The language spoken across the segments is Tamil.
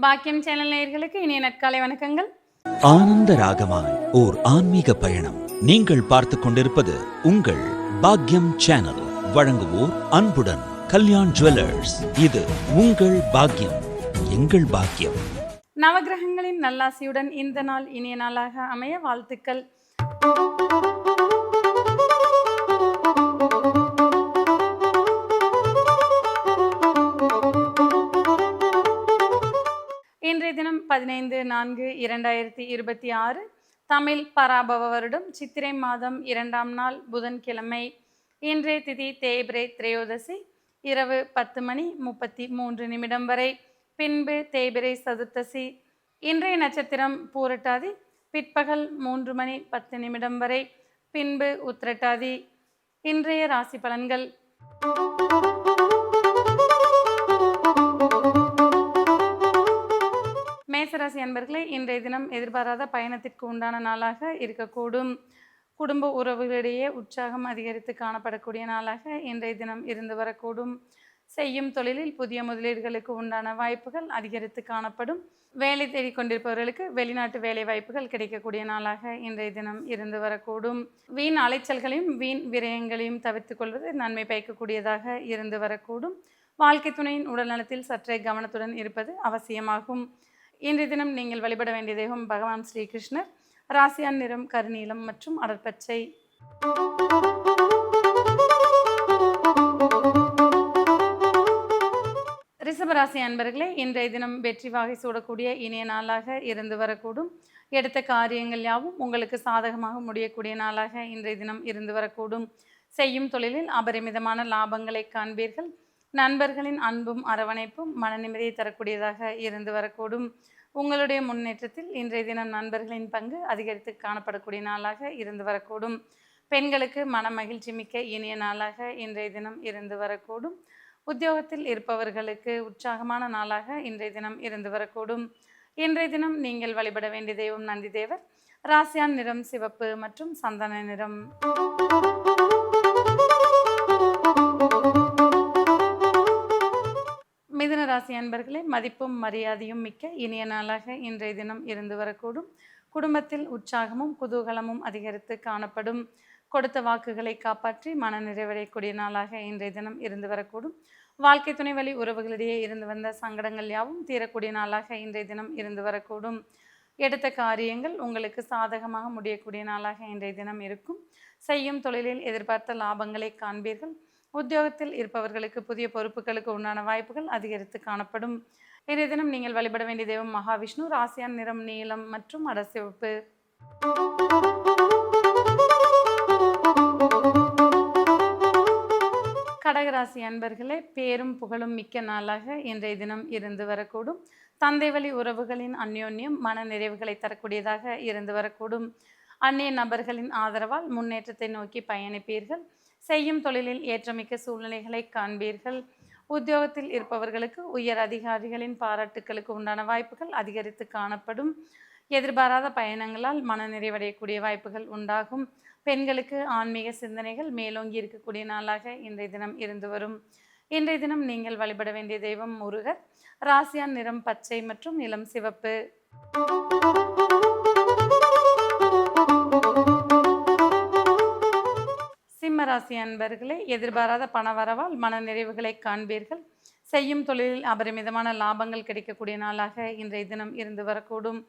பாக்கியம் சேனல் நேயர்களுக்கு இனிய நற்காலை வணக்கங்கள். ஆனந்த ராகமாய் ஓர் ஆன்மீக பயணம். நீங்கள் பார்த்துக் கொண்டிருப்பது உங்கள் பாக்கியம் சேனல். வழங்குவோர் அன்புடன் கல்யாண் ஜுவல்லர்ஸ். இது உங்கள் பாக்கியம், எங்கள் பாக்கியம். நவகிரகங்களின் நல்லாசியுடன் இந்த நாள் இனிய நாளாக அமைய வாழ்த்துக்கள். இன்றைய தினம் 15/4/2026 தமிழ் பராபவ வருடம் சித்திரை மாதம் 2ஆம் நாள் புதன்கிழமை. இன்றைய திதி தேய்பிரை திரையோதசி இரவு 10:33 வரை, பின்பு தேய்பிரை சதுர்த்தசி. இன்றைய நட்சத்திரம் பூரட்டாதி, பிற்பகல் 3:10 வரை, பின்பு உத்திரட்டாதி. இன்றைய ராசி பலன்கள். மேசராசி அன்பர்களே, இன்றைய தினம் எதிர்பாராத பயணத்திற்கு உண்டான நாளாக இருக்கக்கூடும். குடும்ப உறவுகளிடையே உற்சாகம் அதிகரித்து காணப்படக்கூடிய நாளாக இன்றைய தினம் இருந்து வரக்கூடும். செய்யும் தொழிலில் புதிய முதலீடுகளுக்கு உண்டான வாய்ப்புகள் அதிகரித்து காணப்படும். வேலை தேடிக்கொண்டிருப்பவர்களுக்கு வெளிநாட்டு வேலை வாய்ப்புகள் கிடைக்கக்கூடிய நாளாக இன்றைய தினம் இருந்து வரக்கூடும். வீண் அலைச்சல்களையும் வீண் விரயங்களையும் தவிர்த்து கொள்வது நன்மை பயக்கக்கூடியதாக இருந்து வரக்கூடும். வாழ்க்கை துணையின் உடல் நலத்தில் சற்றே கவனத்துடன் இருப்பது அவசியமாகும். இன்றைய தினம் நீங்கள் வழிபட வேண்டிய தெய்வம் பகவான் ஸ்ரீகிருஷ்ணர். ராசியான் நிறம் கருநீலம் மற்றும் அடற்பச்சை. ரிஷபராசி அன்பர்களே, இன்றைய தினம் வெற்றி வாகை சூடக்கூடிய இனிய நாளாக இருந்து வரக்கூடும். எடுத்த காரியங்கள் யாவும் உங்களுக்கு சாதகமாக முடியக்கூடிய நாளாக இன்றைய தினம் இருந்து வரக்கூடும். செய்யும் தொழிலில் அபரிமிதமான லாபங்களை காண்பீர்கள். நண்பர்களின் அன்பும் அரவணைப்பும் மன நிம்மதியை தரக்கூடியதாக இருந்து வரக்கூடும். உங்களுடைய முன்னேற்றத்தில் இன்றைய தினம் நண்பர்களின் பங்கு அதிகரித்து காணப்படக்கூடிய நாளாக இருந்து வரக்கூடும். பெண்களுக்கு மன மகிழ்ச்சி மிக்க இனிய நாளாக இன்றைய தினம் இருந்து வரக்கூடும். உத்தியோகத்தில் இருப்பவர்களுக்கு உற்சாகமான நாளாக இன்றைய தினம் இருந்து வரக்கூடும். இன்றைய தினம் நீங்கள் வழிபட வேண்டிய தெய்வம் நந்தி தேவர். ராசியான் நிறம் சிவப்பு மற்றும் சந்தன நிறம். மிதுன ராசி அன்பர்களே, மதிப்பும் மரியாதையும் மிக்க இனிய நாளாக இன்றைய தினம் இருந்து வரக்கூடும். குடும்பத்தில் உற்சாகமும் குதூகலமும் அதிகரித்து காணப்படும். கொடுத்த வாக்குகளை காப்பாற்றி மன நிறைவடையக்கூடிய நாளாக இன்றைய தினம் இருந்து வரக்கூடும். வாழ்க்கை துணை வழி உறவுகளிடையே இருந்து வந்த சங்கடங்கள் யாவும் தீரக்கூடிய நாளாக இன்றைய தினம் இருந்து வரக்கூடும். எடுத்த காரியங்கள் உங்களுக்கு சாதகமாக முடியக்கூடிய நாளாக இன்றைய தினம் இருக்கும். செய்யும் தொழிலில் எதிர்பார்த்த லாபங்களை காண்பீர்கள். உத்தியோகத்தில் இருப்பவர்களுக்கு புதிய பொறுப்புகளுக்கு உண்டான வாய்ப்புகள் அதிகரித்து காணப்படும். இன்றைய தினம் நீங்கள் வழிபட வேண்டிய தெய்வம் மகாவிஷ்ணு. ராசியான் நிறம் நீலம் மற்றும் அடசிவப்பு. கடகராசி அன்பர்களே, பேரும் புகழும் மிக்க நாளாக இன்றைய தினம் இருந்து வரக்கூடும். தந்தை வழி உறவுகளின் அந்யோன்யம் மன நிறைவுகளை தரக்கூடியதாக இருந்து வரக்கூடும். அந்நிய நபர்களின் ஆதரவால் முன்னேற்றத்தை நோக்கி பயணிப்பீர்கள். செய்யும் தொழிலில் ஏற்றமிக்க சூழ்நிலைகளை காண்பீர்கள். உத்தியோகத்தில் இருப்பவர்களுக்கு உயர் அதிகாரிகளின் பாராட்டுக்களுக்கு உண்டான வாய்ப்புகள் அதிகரித்து காணப்படும். எதிர்பாராத பயணங்களால் மன நிறைவடையக்கூடிய வாய்ப்புகள் உண்டாகும். பெண்களுக்கு ஆன்மீக சிந்தனைகள் மேலோங்கி இருக்கக்கூடிய நாளாக இன்றைய தினம் இருந்து வரும். இன்றைய தினம் நீங்கள் வழிபட வேண்டிய தெய்வம் முருகர். ராசியான் நிறம் பச்சை மற்றும் இளம் சிவப்பு. சிம்மராசி அன்பர்களே, எதிர்பாராத பணவரவால் மன நிறைவுகளை காண்பீர்கள். செய்யும் தொழிலில் அபரிமிதமான லாபங்கள் கிடைக்கக்கூடிய நாளாக இன்றைய தினம் இருந்து வரக்கூடும்.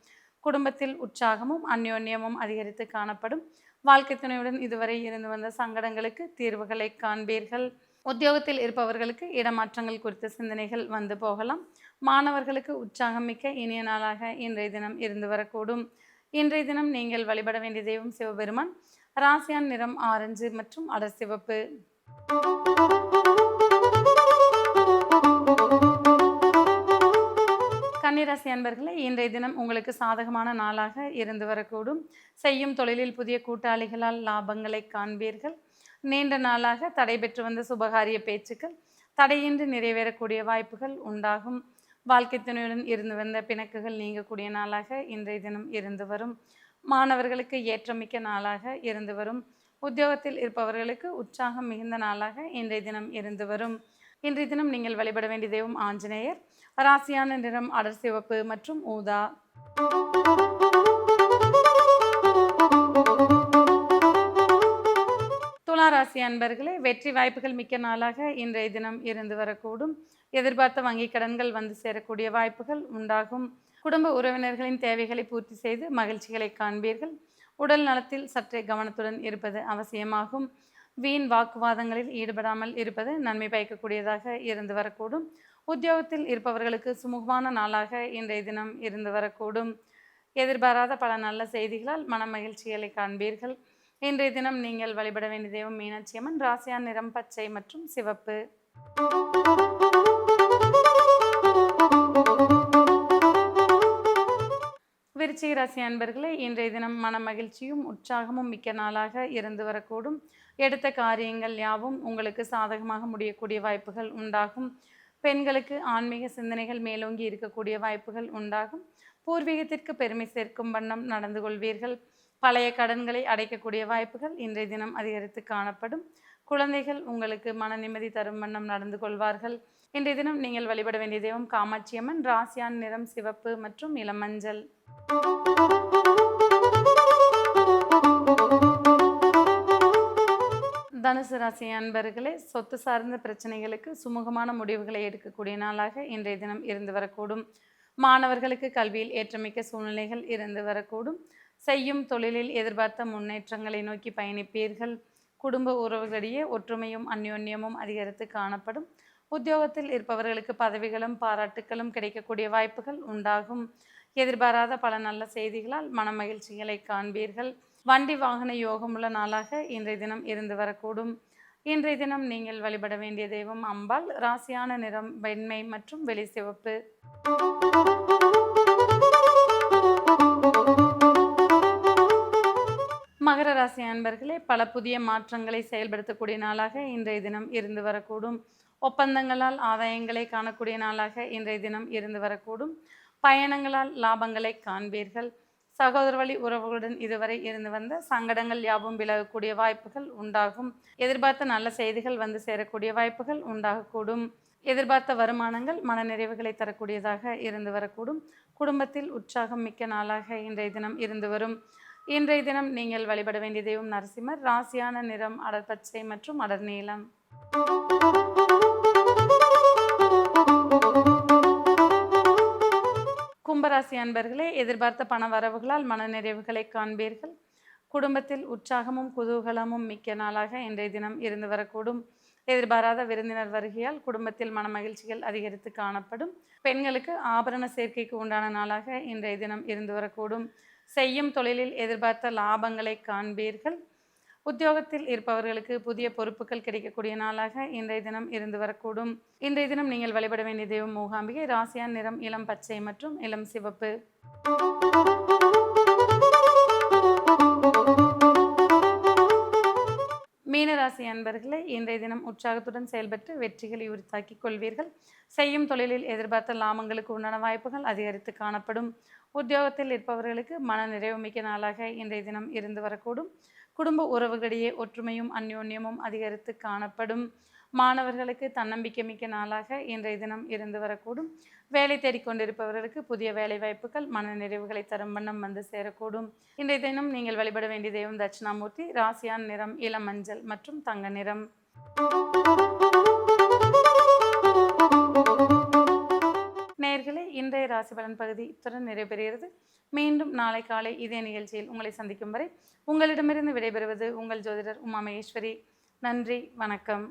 குடும்பத்தில் உற்சாகமும் அந்யோன்யமும் அதிகரித்து காணப்படும். வாழ்க்கை துணையுடன் இதுவரை இருந்து வந்த சங்கடங்களுக்கு தீர்வுகளை காண்பீர்கள். உத்தியோகத்தில் இருப்பவர்களுக்கு இடமாற்றங்கள் குறித்த சிந்தனைகள் வந்து போகலாம். மாணவர்களுக்கு உற்சாகம் மிக்க இனிய நாளாக இன்றைய தினம் இருந்து வரக்கூடும். இன்றைய தினம் நீங்கள் வழிபட வேண்டிய தெய்வம் சிவபெருமான். ராசியான் நிறம் ஆரஞ்சு மற்றும் அடர்சிவப்பு. கன்னிராசி அன்பர்களே, இன்றைய தினம் உங்களுக்கு சாதகமான நாளாக இருந்து வரக்கூடும். செய்யும் தொழிலில் புதிய கூட்டாளிகளால் லாபங்களை காண்பீர்கள். நீண்ட நாளாக தடைபெற்று வந்த சுபகாரிய பேச்சுக்கள் தடையின்றி நிறைவேறக்கூடிய வாய்ப்புகள் உண்டாகும். வாழ்க்கை துணையுடன் இருந்து வந்த பிணக்குகள் நீங்கக்கூடிய நாளாக இன்றைய தினம் இருந்து வரும். மாணவர்களுக்கு ஏற்றமிக்க நாளாக இருந்து வரும். உத்தியோகத்தில் இருப்பவர்களுக்கு உற்சாகம் மிகுந்த நாளாக இன்றைய தினம் இருந்து வரும். இன்றைய தினம் நீங்கள் வழிபட வேண்டிய தெய்வம் ஆஞ்சநேயர். ராசியான நிறம் அடர் சிவப்பு மற்றும் ஊதா. துலா ராசி அன்பர்களே, வெற்றி வாய்ப்புகள் மிக்க நாளாக இன்றைய தினம் இருந்து வரக்கூடும். எதிர்பார்த்த வங்கி கடன்கள் வந்து சேரக்கூடிய வாய்ப்புகள் உண்டாகும். குடும்ப உறவினர்களின் தேவைகளை பூர்த்தி செய்து மகிழ்ச்சிகளை காண்பீர்கள். உடல் நலத்தில் சற்றே கவனத்துடன் இருப்பது அவசியமாகும். வீண் வாக்குவாதங்களில் ஈடுபடாமல் இருப்பது நன்மை பயக்கக்கூடியதாக இருந்து வரக்கூடும். உத்தியோகத்தில் இருப்பவர்களுக்கு சுமூகமான நாளாக இன்றைய தினம் இருந்து வரக்கூடும். எதிர்பாராத பல நல்ல செய்திகளால் மன மகிழ்ச்சிகளை காண்பீர்கள். இன்றைய தினம் நீங்கள் வழிபட வேண்டிய தெய்வம் மீனாட்சி அம்மன். ராசியான நிறம் பச்சை மற்றும் சிவப்பு. விருச்சிக ராசி அன்பர்களே, இன்றைய தினம் மன மகிழ்ச்சியும் உற்சாகமும் மிக்க நாளாக இருந்து வரக்கூடும். எடுத்த காரியங்கள் யாவும் உங்களுக்கு சாதகமாக முடியக்கூடிய வாய்ப்புகள் உண்டாகும். பெண்களுக்கு ஆன்மீக சிந்தனைகள் மேலோங்கி இருக்கக்கூடிய வாய்ப்புகள் உண்டாகும். பூர்வீகத்திற்கு பெருமை சேர்க்கும் வண்ணம் நடந்து கொள்வீர்கள். பழைய கடன்களை அடைக்கக்கூடிய வாய்ப்புகள் இன்றைய தினம் அதிகரித்து காணப்படும். குழந்தைகள் உங்களுக்கு மன நிம்மதி தரும் வண்ணம் நடந்து கொள்வார்கள். இன்றைய தினம் நீங்கள் வழிபட வேண்டிய தெய்வம் காமாட்சி அம்மன். ராசியான நிறம் சிவப்பு மற்றும் இளமஞ்சள். தனுசு ராசி அன்பர்களே, சொத்து சார்ந்த பிரச்சனைகளுக்கு சுமூகமான முடிவுகளை எடுக்கக்கூடிய நாளாக இன்றைய தினம் இருந்து வரக்கூடும். மாணவர்களுக்கு கல்வியில் ஏற்றமிக்க சூழ்நிலைகள் இருந்து வரக்கூடும். செய்யும் தொழிலில் எதிர்பார்த்த முன்னேற்றங்களை நோக்கி பயணிப்பீர்கள். குடும்ப உறவுகளிடையே ஒற்றுமையும் அந்யோன்யமும் அதிகரித்து காணப்படும். உத்தியோகத்தில் இருப்பவர்களுக்கு பதவிகளும் பாராட்டுகளும் கிடைக்கக்கூடிய வாய்ப்புகள் உண்டாகும். எதிர்பாராத பல நல்ல செய்திகளால் மன மகிழ்ச்சிகளை காண்பீர்கள். வண்டி வாகன யோகமுள்ள நாளாக இன்றைய தினம் இருந்து வரக்கூடும். இன்றைய தினம் நீங்கள் வழிபட வேண்டிய தெய்வம் அம்பாள். ராசியான நிறம் வெண்மை மற்றும் வெளி சிவப்பு. மகர ராசி அன்பர்களே, பல புதிய மாற்றங்களை செயல்படுத்தக்கூடிய நாளாக இன்றைய தினம் இருந்து வரக்கூடும். ஒப்பந்தங்களால் ஆதாயங்களை காணக்கூடிய நாளாக இன்றைய தினம் இருந்து வரக்கூடும். பயணங்களால் லாபங்களை காண்பீர்கள். சகோதர வழி உறவுகளுடன் இதுவரை இருந்து வந்த சங்கடங்கள் யாவும் விலகக்கூடிய வாய்ப்புகள் உண்டாகும். எதிர்பார்த்த நல்ல செய்திகள் வந்து சேரக்கூடிய வாய்ப்புகள் உண்டாகக்கூடும். எதிர்பார்த்த வருமானங்கள் மனநிறைவுகளை தரக்கூடியதாக இருந்து வரக்கூடும். குடும்பத்தில் உற்சாகம் மிக்க நாளாக இன்றைய தினம் இருந்து வரும். இன்றைய தினம் நீங்கள் வழிபட வேண்டிய தெய்வம் நரசிம்மர். ராசியான நிறம் அடர் பச்சை மற்றும் அடர் நீலம். கும்பராசி அன்பர்களே, எதிர்பார்த்த பண வரவுகளால் மனநிறைவுகளை காண்பீர்கள். குடும்பத்தில் உற்சாகமும் குதூகலமும் மிக்க நாளாக இன்றைய தினம் இருந்து வரக்கூடும். எதிர்பாராத விருந்தினர் வருகையால் குடும்பத்தில் மன மகிழ்ச்சிகள் அதிகரித்து காணப்படும். பெண்களுக்கு ஆபரண சேர்க்கைக்கு உண்டான நாளாக இன்றைய தினம் இருந்து வரக்கூடும். செய்யும் தொழிலில் எதிர்பார்த்த லாபங்களை காண்பீர்கள். உத்தியோகத்தில் இருப்பவர்களுக்கு புதிய பொறுப்புகள் கிடைக்கக்கூடிய நாளாக இன்றைய தினம் இருந்து வரக்கூடும். இன்றைய தினம் நீங்கள் வழிபட வேண்டிய தெய்வம் மூகாம்பிகை. ராசியான நிறம் இளம் பச்சை மற்றும் இளம் சிவப்பு. மீனராசி அன்பர்களே, இன்றைய தினம் உற்சாகத்துடன் செயல்பட்டு வெற்றிகளை உரித்தாக்கிக் கொள்வீர்கள். செய்யும் தொழிலில் எதிர்பார்த்த லாபங்களுக்கு உண்டான வாய்ப்புகள் அதிகரித்து காணப்படும். உத்தியோகத்தில் இருப்பவர்களுக்கு மன நிறைவு மிக்க நாளாக இன்றைய தினம் இருந்து வரக்கூடும். குடும்ப உறவுகளிடையே ஒற்றுமையும் அந்யோன்யமும் அதிகரித்து காணப்படும். மாணவர்களுக்கு தன்னம்பிக்கை மிக்க நாளாக இன்றைய தினம் இருந்து வரக்கூடும். வேலை தேடிக்கொண்டிருப்பவர்களுக்கு புதிய வேலை வாய்ப்புகள் மன நிறைவுகளை தரும் வண்ணம் வந்து சேரக்கூடும். இன்றைய தினம் நீங்கள் வழிபட வேண்டிய தெய்வம் தட்சிணாமூர்த்தி. ராசியான நிறம் இளம் மஞ்சள் மற்றும் தங்க நிறம். நேயர்களே, இன்றைய ராசி பலன் பகுதி இத்துடன் நிறைவேறுகிறது. மீண்டும் நாளை காலை இதே நிகழ்ச்சியில் உங்களை சந்திக்கும் வரை உங்களிடமிருந்து விடைபெறுவது உங்கள் ஜோதிடர் உமா மகேஸ்வரி. நன்றி, வணக்கம்.